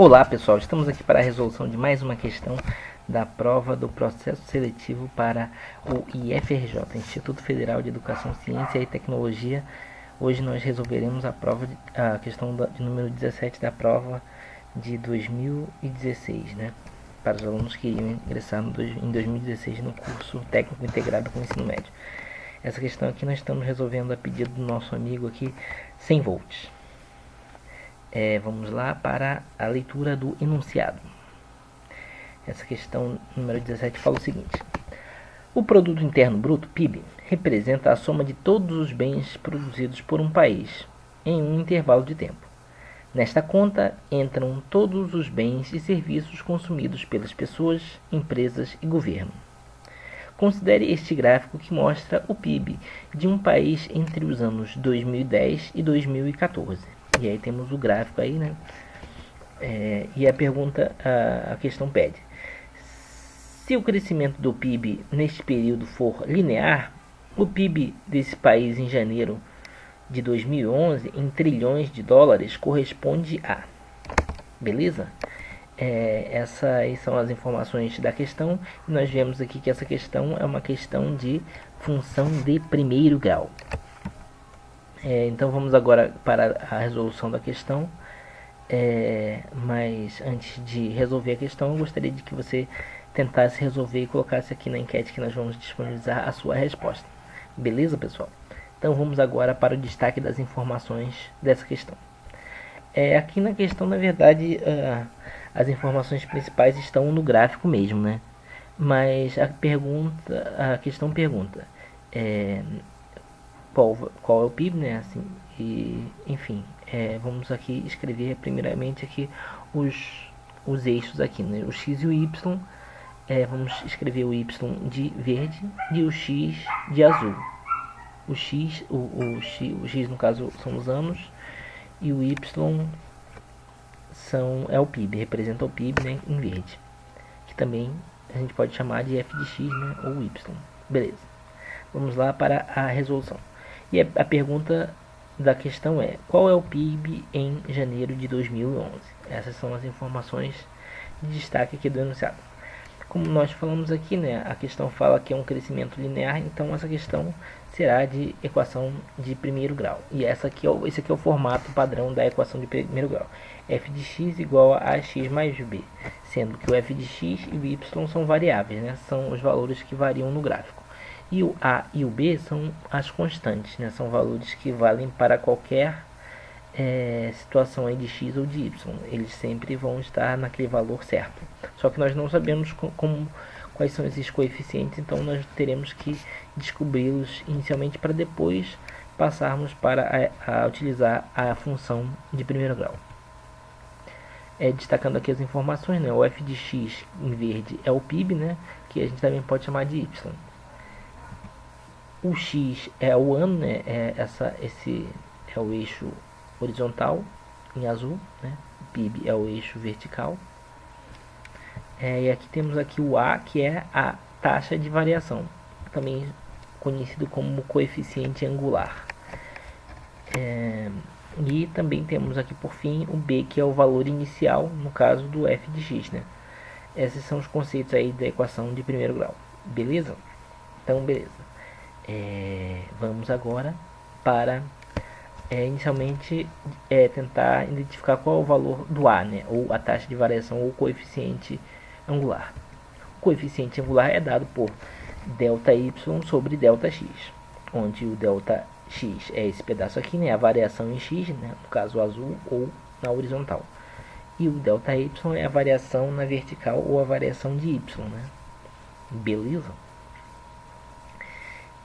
Olá pessoal, estamos aqui para a resolução de mais uma questão da prova do processo seletivo para o IFRJ, Instituto Federal de Educação, Ciência e Tecnologia. Hoje nós resolveremos a questão de número 17 da prova de 2016, né? Para os alunos que iriam ingressar em 2016 no curso técnico integrado com o ensino médio. Essa questão aqui nós estamos resolvendo a pedido do nosso amigo aqui, 100 volts. Vamos lá para a leitura do enunciado. Essa questão número 17 fala o seguinte: o Produto Interno Bruto, PIB, representa a soma de todos os bens produzidos por um país em um intervalo de tempo. Nesta conta entram todos os bens e serviços consumidos pelas pessoas, empresas e governo. Considere este gráfico que mostra o PIB de um país entre os anos 2010 e 2014. E aí temos o gráfico aí, né? E a questão pede: se o crescimento do PIB neste período for linear, o PIB desse país em janeiro de 2011 em trilhões de dólares corresponde a... Beleza? Essas aí são as informações da questão. E nós vemos aqui que essa questão é uma questão de função de primeiro grau. Então vamos agora para a resolução da questão. Mas antes de resolver a questão, eu gostaria de que você tentasse resolver e colocasse aqui na enquete que nós vamos disponibilizar a sua resposta. Beleza, pessoal? Então vamos agora para o destaque das informações dessa questão. Aqui na questão, na verdade, as informações principais estão no gráfico mesmo, né? Mas a questão pergunta qual é o PIB, né? Assim, enfim, vamos aqui escrever primeiramente aqui os eixos aqui, né? O x e o y. Vamos escrever o y de verde e o x de azul. O x no caso são os anos e o y é o PIB, representa o PIB, né, em verde, que também a gente pode chamar de f de x, né, ou y. Beleza, vamos lá para a resolução. E a pergunta da questão é: qual é o PIB em janeiro de 2011? Essas são as informações de destaque aqui do enunciado. Como nós falamos aqui, né, a questão fala que é um crescimento linear, então essa questão será de equação de primeiro grau. E esse aqui é o formato padrão da equação de primeiro grau. F de x igual a x mais b, sendo que o f de x e o y são variáveis, né, são os valores que variam no gráfico. E o a e o b são as constantes, né, são valores que valem para qualquer situação aí de x ou de y. Eles sempre vão estar naquele valor certo. Só que nós não sabemos quais são esses coeficientes, então nós teremos que descobri-los inicialmente para depois passarmos para a utilizar a função de primeiro grau. Destacando aqui as informações, né? O f de x em verde é o PIB, né? Que a gente também pode chamar de y. O x é o ano, né? Esse é o eixo horizontal em azul, né? O PIB é o eixo vertical. E aqui temos aqui o A, que é a taxa de variação, também conhecido como coeficiente angular. E também temos aqui por fim o B, que é o valor inicial, no caso do f de x, né? Esses são os conceitos aí da equação de primeiro grau. Beleza? Então, beleza. Vamos agora para inicialmente tentar identificar qual é o valor do A, né? Ou a taxa de variação ou coeficiente angular. O coeficiente angular é dado por ΔY sobre ΔX, onde o ΔX é esse pedaço aqui, né? A variação em x, né? No caso azul, ou na horizontal. E o ΔY é a variação na vertical ou a variação de y, né? Beleza?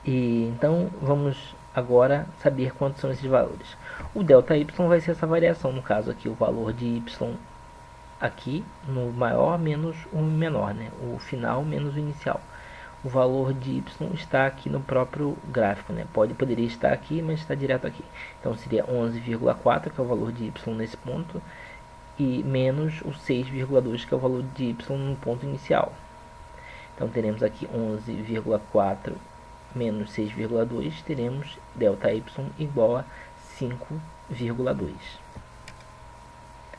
Então vamos agora saber quantos são esses valores. O ΔY vai ser essa variação, no caso aqui o valor de y aqui no maior menos o menor, né? O final menos o inicial. O valor de y está aqui no próprio gráfico, né? Poderia estar aqui, mas está direto aqui. Então seria 11,4, que é o valor de y nesse ponto, e menos o 6,2, que é o valor de y no ponto inicial. Então teremos aqui 11,4 menos 6,2, teremos ΔY igual a 5,2.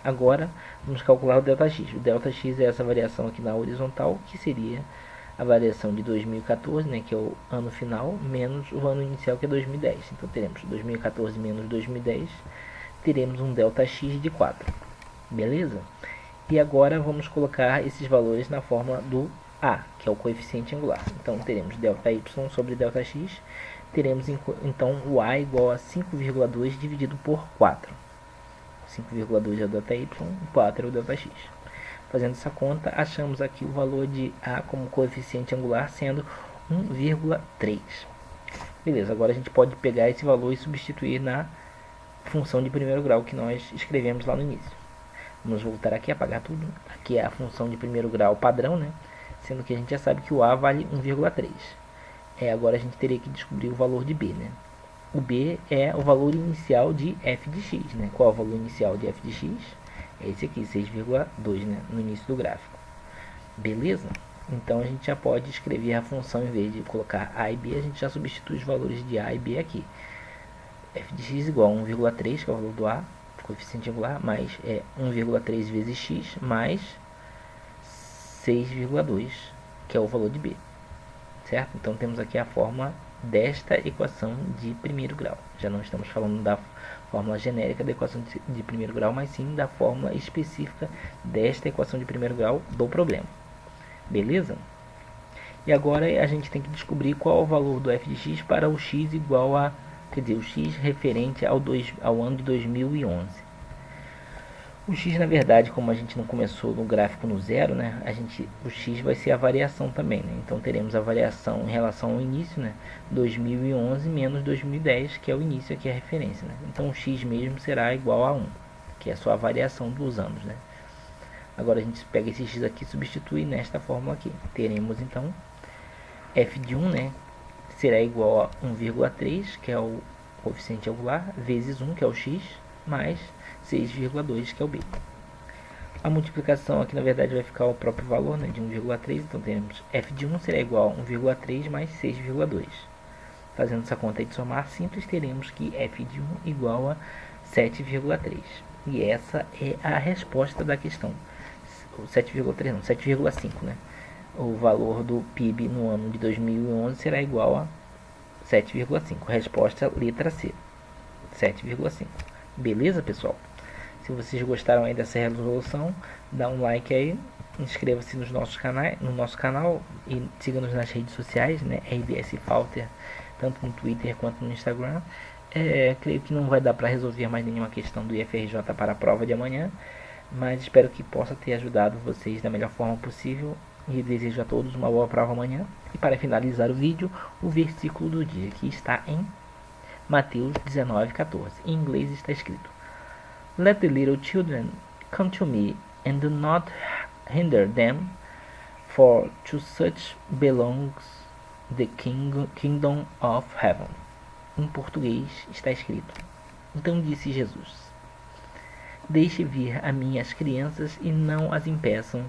Agora vamos calcular o ΔX. O ΔX é essa variação aqui na horizontal, que seria a variação de 2014, né, que é o ano final, menos o ano inicial, que é 2010. Então teremos 2014 menos 2010, teremos um ΔX de 4. Beleza? E agora vamos colocar esses valores na fórmula do A, que é o coeficiente angular. Então teremos ΔY sobre ΔX, teremos então o A igual a 5,2 dividido por 4. 5,2 é o ΔY, 4 é o ΔX. Fazendo essa conta, achamos aqui o valor de A como coeficiente angular sendo 1,3. Beleza, agora a gente pode pegar esse valor e substituir na função de primeiro grau que nós escrevemos lá no início. Vamos voltar aqui, apagar tudo. Aqui é a função de primeiro grau padrão, né? Sendo que a gente já sabe que o A vale 1,3. Agora a gente teria que descobrir o valor de B, né? O B é o valor inicial de f de x, né? Qual é o valor inicial de f de x? É esse aqui, 6,2, né? No início do gráfico. Beleza? Então a gente já pode escrever a função, em vez de colocar A e B, a gente já substitui os valores de A e B aqui. F de x igual a 1,3, que é o valor do A, coeficiente angular, mais 1,3 vezes x, mais 6,2, que é o valor de B. Certo? Então temos aqui a fórmula desta equação de primeiro grau. Já não estamos falando da fórmula genérica da equação de primeiro grau, mas sim da fórmula específica desta equação de primeiro grau do problema. Beleza? E agora a gente tem que descobrir qual é o valor do f de x para o x igual a, quer dizer, o x referente ao ano de 2011. O x, na verdade, como a gente não começou no gráfico no zero, né, o x vai ser a variação também, né? Então teremos a variação em relação ao início, né, 2011 menos 2010, que é o início aqui, a referência, né? Então o x mesmo será igual a 1, que é só a variação dos anos, né? Agora a gente pega esse x aqui e substitui nesta fórmula aqui. Teremos então f de 1, né, será igual a 1,3, que é o coeficiente angular, vezes 1, que é o x, mais 6,2, que é o B. A multiplicação aqui, na verdade, vai ficar o próprio valor, né, de 1,3. Então, temos f de 1 será igual a 1,3 mais 6,2. Fazendo essa conta aí de somar simples, teremos que f de 1 igual a 7,3. E essa é a resposta da questão. 7,3 não, 7,5, né? O valor do PIB no ano de 2011 será igual a 7,5. Resposta letra C, 7,5. Beleza, pessoal? Se vocês gostaram aí dessa resolução, dá um like aí, inscreva-se no nosso canal e siga-nos nas redes sociais, né? RBS Falter, tanto no Twitter quanto no Instagram. Creio que não vai dar para resolver mais nenhuma questão do IFRJ para a prova de amanhã, mas espero que possa ter ajudado vocês da melhor forma possível e desejo a todos uma boa prova amanhã. E para finalizar o vídeo, o versículo do dia, que está em Mateus 19,14. Em inglês está escrito: Let the little children come to me, and do not hinder them, for to such belongs the kingdom of heaven. Em português está escrito: Então disse Jesus: Deixe vir a mim as crianças e não as impeçam,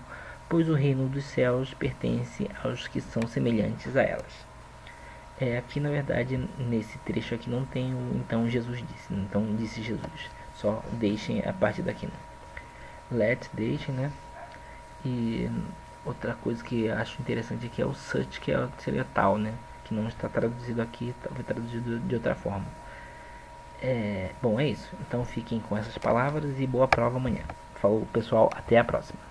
pois o reino dos céus pertence aos que são semelhantes a elas. Aqui, na verdade, nesse trecho aqui não tem o então Jesus disse. Então disse Jesus. Só deixem a partir daqui, né? Deixem, né? E outra coisa que acho interessante aqui é o such, que seria tal, né? Que não está traduzido aqui, foi traduzido de outra forma. Bom, é isso. Então fiquem com essas palavras e boa prova amanhã. Falou, pessoal, até a próxima.